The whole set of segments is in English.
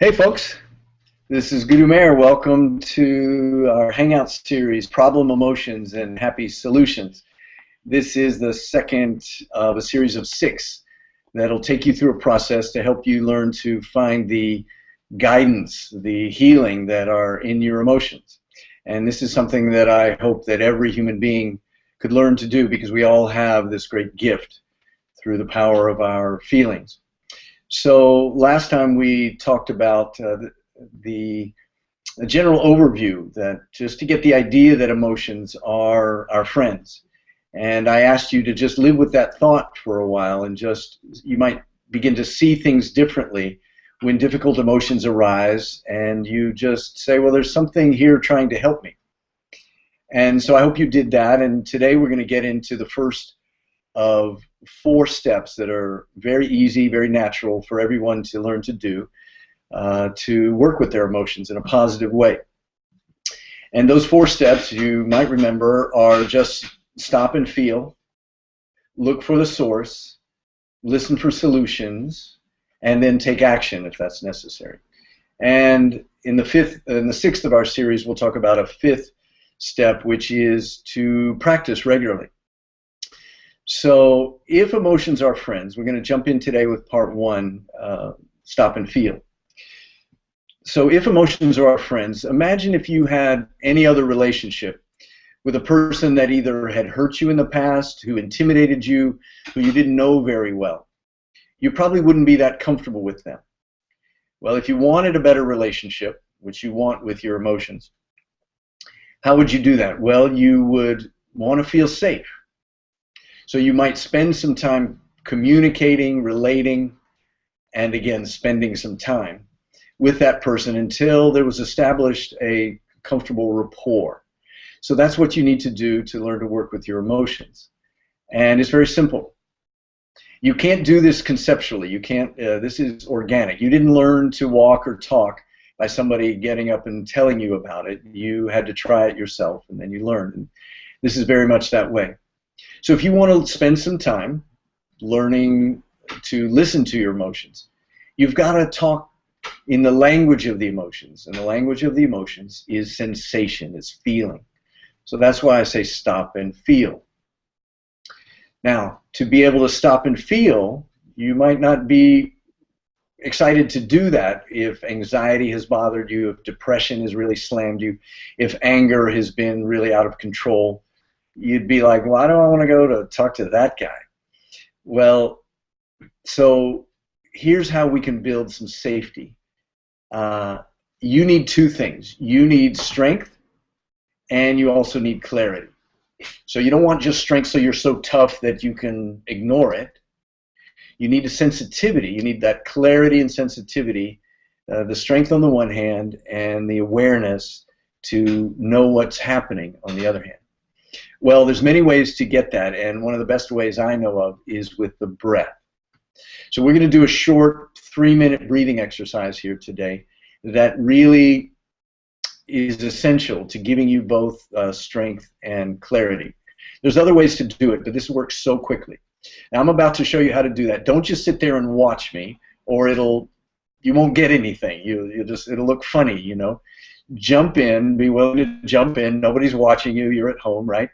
Hey folks, this is Guru Mayor. Welcome to our Hangout series, Problem Emotions and Happy Solutions. This is the second of a series of 6 that'll take you through a process to help you learn to find the guidance, the healing that are in your emotions. And this is something that I hope that every human being could learn to do, because we all have this great gift through the power of our feelings. So last time we talked about the general overview, that just to get the idea that emotions are our friends. And I asked you to just live with that thought for a while, and just you might begin to see things differently when difficult emotions arise, and you just say, well, there's something here trying to help me. And so I hope you did that, and today we're going to get into the first of 4 steps that are very easy, very natural for everyone to learn to do, to work with their emotions in a positive way. And those 4 steps, you might remember, are just stop and feel, look for the source, listen for solutions, and then take action if that's necessary. And in the 6th of our series, we'll talk about a 5th step, which is to practice regularly. So if emotions are friends, we're going to jump in today with part 1, stop and feel. So if emotions are our friends, imagine if you had any other relationship with a person that either had hurt you in the past, who intimidated you, who you didn't know very well. You probably wouldn't be that comfortable with them. Well, if you wanted a better relationship, which you want with your emotions, how would you do that? Well, you would want to feel safe. So you might spend some time communicating, relating, and again, spending some time with that person until there was established a comfortable rapport. So that's what you need to do to learn to work with your emotions. And it's very simple. You can't do this conceptually. You can't, this is organic. You didn't learn to walk or talk by somebody getting up and telling you about it. You had to try it yourself, and then you learned. And this is very much that way. So if you want to spend some time learning to listen to your emotions, you've got to talk in the language of the emotions. And the language of the emotions is sensation, is feeling. So that's why I say stop and feel. Now, to be able to stop and feel, you might not be excited to do that if anxiety has bothered you, if depression has really slammed you, if anger has been really out of control. You'd be like, why do I want to go to talk to that guy? Well, so here's how we can build some safety. You need 2 things. You need strength, and you also need clarity. So you don't want just strength so you're so tough that you can ignore it. You need a sensitivity. You need that clarity and sensitivity, the strength on the one hand, and the awareness to know what's happening on the other hand. Well, there's many ways to get that, and one of the best ways I know of is with the breath. So we're going to do a short 3-minute breathing exercise here today that really is essential to giving you both strength and clarity. There's other ways to do it, but this works so quickly. Now I'm about to show you how to do that. Don't just sit there and watch me, or you won't get anything. It'll look funny, you know. Jump in, be willing to jump in. Nobody's watching you. You're at home, right?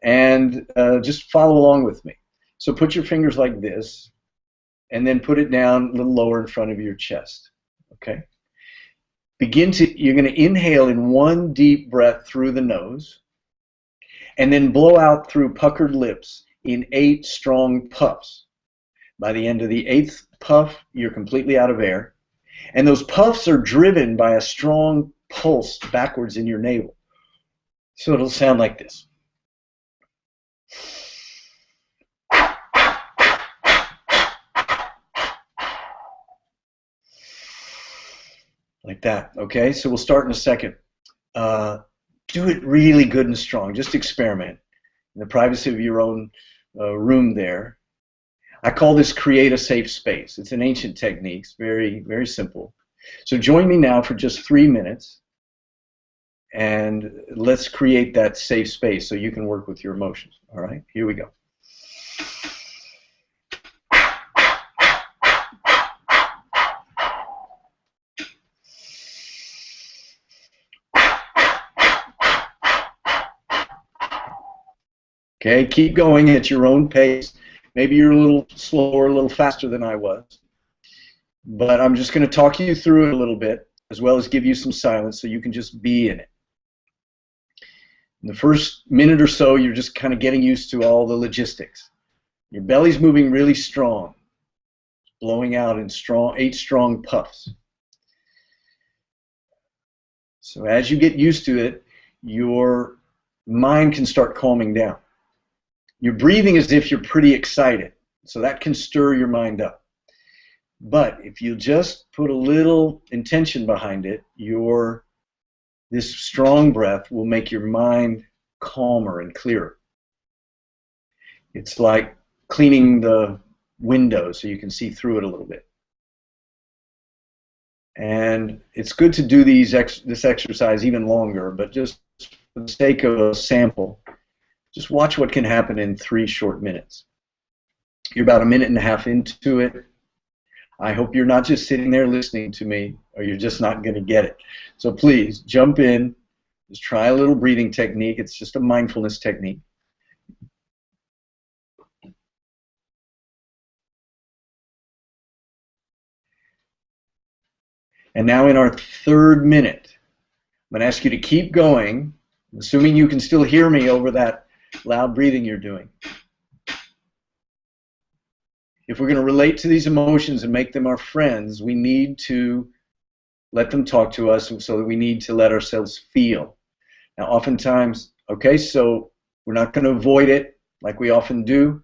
And just follow along with me. So put your fingers like this, and then put it down a little lower in front of your chest. Okay? You're going to inhale in 1 deep breath through the nose, and then blow out through puckered lips in 8 strong puffs. By the end of the 8th puff, you're completely out of air. And those puffs are driven by a strong pulse backwards in your navel. So it'll sound like this. Like that, okay? So we'll start in a second. Do it really good and strong. Just experiment in the privacy of your own room there. I call this create a safe space. It's an ancient technique. It's very, very simple. So join me now for just 3 minutes, and let's create that safe space so you can work with your emotions. All right? Here we go. Okay, keep going at your own pace. Maybe you're a little slower, a little faster than I was. But I'm just going to talk you through it a little bit, as well as give you some silence so you can just be in it. In the first minute or so, you're just kind of getting used to all the logistics. Your belly's moving really strong, blowing out in 8 strong puffs. So as you get used to it, your mind can start calming down. You're breathing as if you're pretty excited, so that can stir your mind up. But if you just put a little intention behind it, this strong breath will make your mind calmer and clearer. It's like cleaning the window so you can see through it a little bit. And it's good to do this exercise even longer, but just for the sake of a sample, just watch what can happen in 3 short minutes. You're about 1.5 minutes into it. I hope you're not just sitting there listening to me, or you're just not going to get it. So please, jump in. Just try a little breathing technique. It's just a mindfulness technique. And now in our 3rd minute, I'm going to ask you to keep going, assuming you can still hear me over that loud breathing you're doing. If we're going to relate to these emotions and make them our friends, we need to let them talk to us, so that we need to let ourselves feel. Now, oftentimes, okay, so we're not going to avoid it like we often do.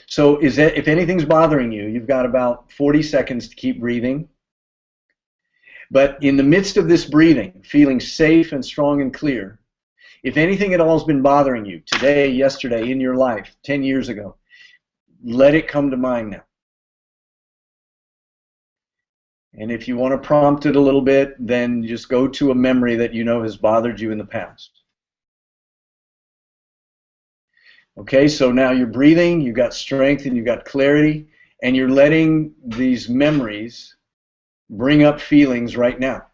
So if anything's bothering you, you've got about 40 seconds to keep breathing. But in the midst of this breathing, feeling safe and strong and clear, if anything at all has been bothering you today, yesterday, in your life, 10 years ago, let it come to mind now. And if you want to prompt it a little bit, then just go to a memory that you know has bothered you in the past. Okay, so now you're breathing, you've got strength and you've got clarity, and you're letting these memories bring up feelings right now.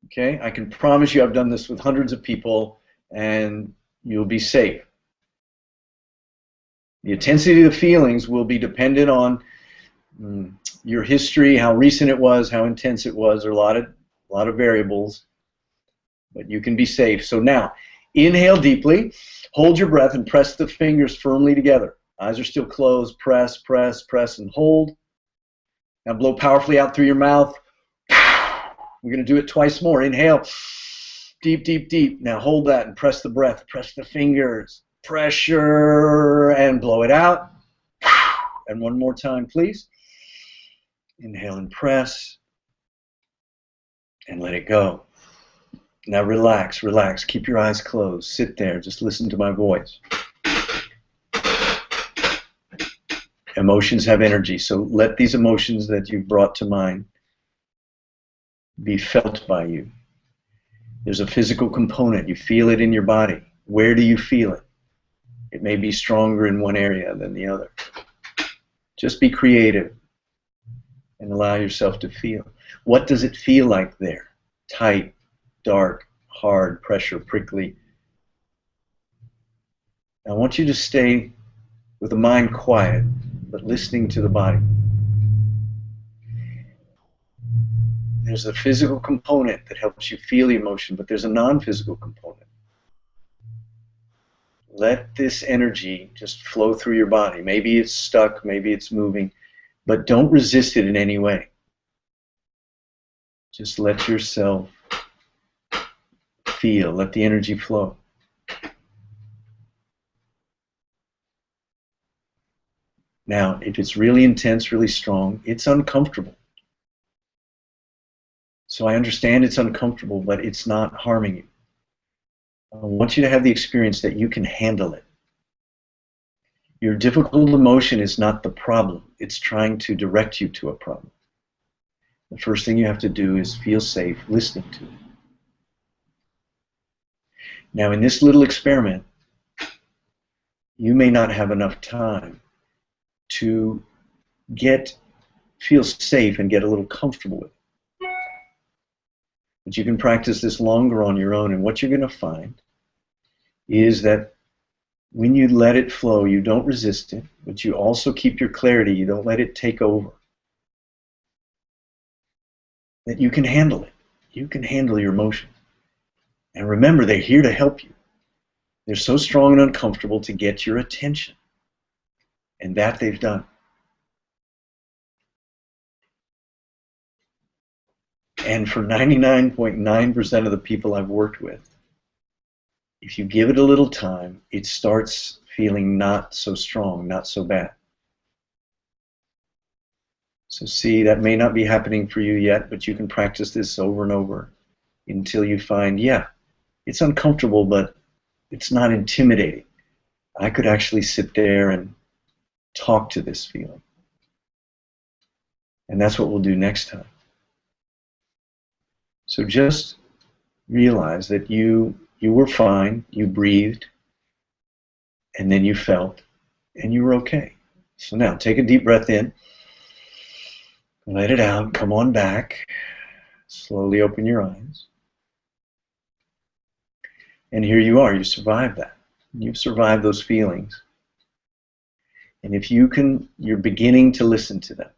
Okay, I can promise you I've done this with hundreds of people, and you'll be safe. The intensity of the feelings will be dependent on your history, how recent it was, how intense it was. There are a lot of variables, but you can be safe. So now, inhale deeply, hold your breath, and press the fingers firmly together. Eyes are still closed. Press, press, press, and hold. Now blow powerfully out through your mouth. We're going to do it twice more. Inhale, deep, deep, deep. Now hold that and press the breath. Press the fingers. Pressure, and blow it out. And one more time, please. Inhale and press, and let it go. Now relax, relax. Keep your eyes closed. Sit there. Just listen to my voice. Emotions have energy, so let these emotions that you've brought to mind be felt by you. There's a physical component. You feel it in your body. Where do you feel it? It may be stronger in one area than the other. Just be creative and allow yourself to feel. What does it feel like there? Tight, dark, hard, pressure, prickly. I want you to stay with the mind quiet, but listening to the body. There's a physical component that helps you feel the emotion, but there's a non-physical component. Let this energy just flow through your body. Maybe it's stuck, maybe it's moving, but don't resist it in any way. Just let yourself feel, let the energy flow. Now, if it's really intense, really strong, it's uncomfortable. So I understand it's uncomfortable, but it's not harming you. I want you to have the experience that you can handle it. Your difficult emotion is not the problem. It's trying to direct you to a problem. The first thing you have to do is feel safe listening to it. Now, in this little experiment, you may not have enough time to feel safe and get a little comfortable with it. But you can practice this longer on your own, and what you're going to find is that when you let it flow, you don't resist it, but you also keep your clarity. You don't let it take over. That you can handle it. You can handle your emotions. And remember, they're here to help you. They're so strong and uncomfortable to get your attention. And that they've done. And for 99.9% of the people I've worked with, if you give it a little time, it starts feeling not so strong, not so bad. So see, that may not be happening for you yet, but you can practice this over and over until you find, yeah, it's uncomfortable, but it's not intimidating. I could actually sit there and talk to this feeling. And that's what we'll do next time. So just realize that you were fine, you breathed, and then you felt, and you were okay. So now take a deep breath in, let it out, come on back, slowly open your eyes. And here you are, you survived that. You've survived those feelings. And if you can, you're beginning to listen to them.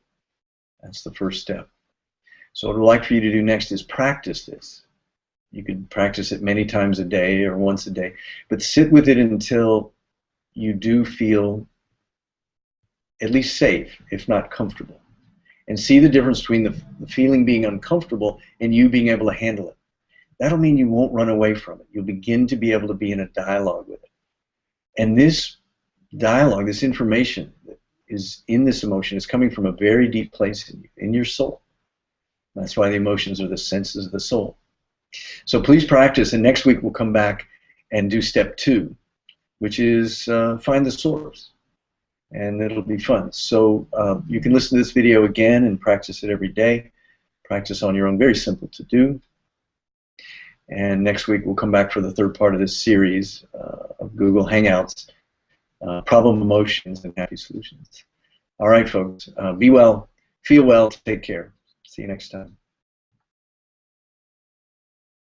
That's the first step. So what I'd like for you to do next is practice this. You could practice it many times a day or once a day, but sit with it until you do feel at least safe, if not comfortable. And see the difference between the feeling being uncomfortable and you being able to handle it. That'll mean you won't run away from it. You'll begin to be able to be in a dialogue with it. And this dialogue, this information that is in this emotion is coming from a very deep place in your soul. That's why the emotions are the senses of the soul. So please practice, and next week we'll come back and do step 2, which is find the source. And it'll be fun. So you can listen to this video again and practice it every day. Practice on your own, very simple to do. And next week we'll come back for the third part of this series of Google Hangouts, Problem Emotions and Happy Solutions. All right, folks, be well, feel well, take care. See you next time.